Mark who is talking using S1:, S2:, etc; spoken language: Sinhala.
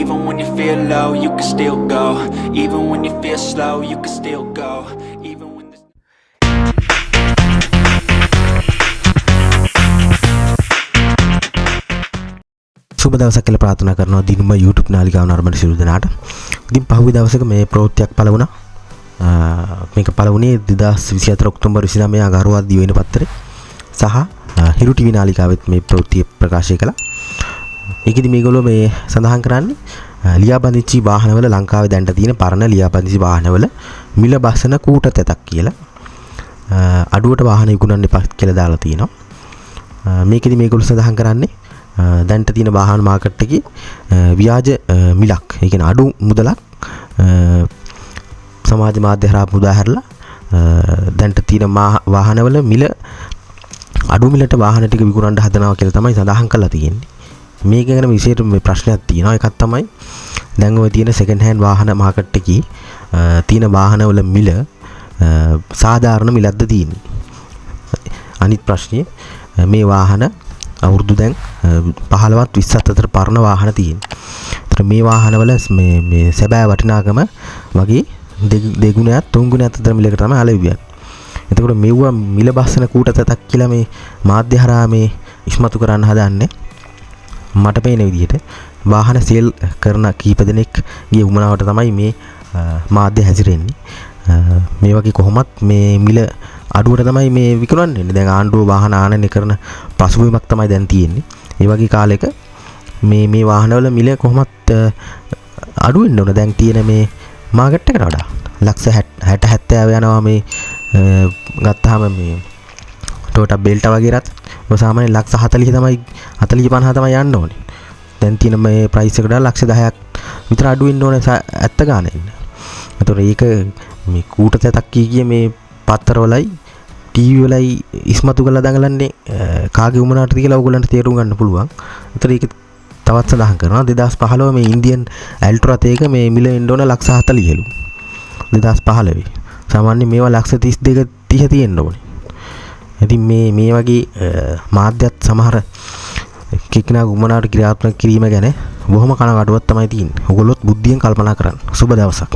S1: Even when you feel low, you can still go. Even when you feel slow, you can still go. Even when the
S2: සුබ දවසක් කියලා ප්‍රාර්ථනා කරනවා දිනුම YouTube නාලිකාව නරඹන සියලු දෙනාට. ඉතින් පහුගිය දවසක මේ ප්‍රවෘත්තියක් පළ වුණා. මේක පළ වුණේ 2024 ඔක්තෝබර් 29 අඟහරුවා දිවයින පත්තරේ සහ හිරු ටීවී නාලිකාවෙත් මේ ප්‍රවෘත්තිය ප්‍රකාශය කළා. ඒකෙදි මේගොල්ලෝ මේ සඳහන් කරන්නේ ලියාපදිංචි වාහනවල ලංකාවේ දැන්ට තියෙන පරණ ලියාපදිංචි වාහනවල මිල බස්සන කූට තැතක් කියලා අඩුවට වාහන විකුණන්න එපා කියලා දාලා තියෙනවා. මේකෙදි මේගොල්ලෝ සඳහන් කරන්නේ දැන්ට තියෙන වාහන මාකට් එකේ ව්‍යාජ මිලක්, ඒ කියන්නේ අඩු මුදලක් සමාජ මාධ්‍ය හරහා මුදා හැරලා දැන්ට තියෙන වාහනවල මිල අඩු මිලට වාහන ටික විකුණන්න හදනවා කියලා තමයි සඳහන් කරලා තියෙන්නේ. මේක ගැන විශේෂ මේ ප්‍රශ්නයක් තියෙනවා. එකක් තමයි දැන් ඔය තියෙන සෙකන්ඩ් හෑන්ඩ් වාහන මාකට් එකේ තියෙන වාහනවල මිල සාධාරණ මිලක්ද තියෙන්නේ. අනිත් ප්‍රශ්නේ මේ වාහන අවුරුදු දැන් 15ත් 20ත් අතර පරණ වාහන තියෙනවා. ඒතර මේ වාහනවල මේ සැබෑ වටිනාකම වගේ දෙගුණයක් තුන් ගුණයක් අතර මිලකට තමයි අලෙවියන්නේ. එතකොට මෙවුවා මිල බස්සන කූට තතක් කියලා මේ මාධ්‍ය හරහා මේ ඉස්මතු කරන්න හදන්නේ. මට පේන විදිහට වාහන සේල් කරන කීප දෙනෙක්ගේ උමනාවට තමයි මේ මාධ්‍ය හැසිරෙන්නේ. මේ වගේ කොහොමත් මේ මිල අඩුවට තමයි මේ විකුණන්නේ. දැන් ආණ්ඩුව වාහන ආනයනය කරන පසුබිමක් තමයි දැන් තියෙන්නේ. ඒ වගේ කාලෙක මේ වාහනවල මිල කොහොමත් අඩු වෙන්න ඕන. දැන් තියෙන මේ මාකට් එකට වඩා ලක්ෂ 60 70 යනවා මේ ගත්තාම මේ ටොයෝටා බෙල්ටා වගේ රත් ඔය සාමාන්‍යයෙන් ලක්ෂ 40 තමයි 40 50 තමයි යන්න ඕනේ. දැන් තියෙන මේ ප්‍රයිස් එකට ලක්ෂ 10ක් විතර අඩු වෙන්න ඕනේ ඇත්ත ගානේ. ඒතකොට ඒක මේ කූට තැතක් කිය මේ පත්තරවලයි ටීවී වලයි ඉස්මතු කරලා දඟලන්නේ කාගේ උමනාටද කියලා ඔයගොල්ලන්ට තේරුම් ගන්න පුළුවන්. ඒතර ඒක තවත් සඳහන් කරනවා 2015 මේ ඉන්දියන් ඇල්ට්‍රා තේක මේ මිල එන්න ඕන ලක්ෂ 40ලු. 2015. සාමාන්‍යයෙන් මේවා ලක්ෂ 32 30 තියෙන්න ඕනේ. ඉතින් මේ වගේ මාධ්‍යත් සමහර කෙනෙකුගේ උමනාවට ක්‍රියාත්මක කිරීම ගැන බොහොම කනගාටුවක් තමයි තියෙන්නේ. ඔයගොල්ලොත් බුද්ධියෙන් කල්පනා කරන්න. සුබ දවසක්.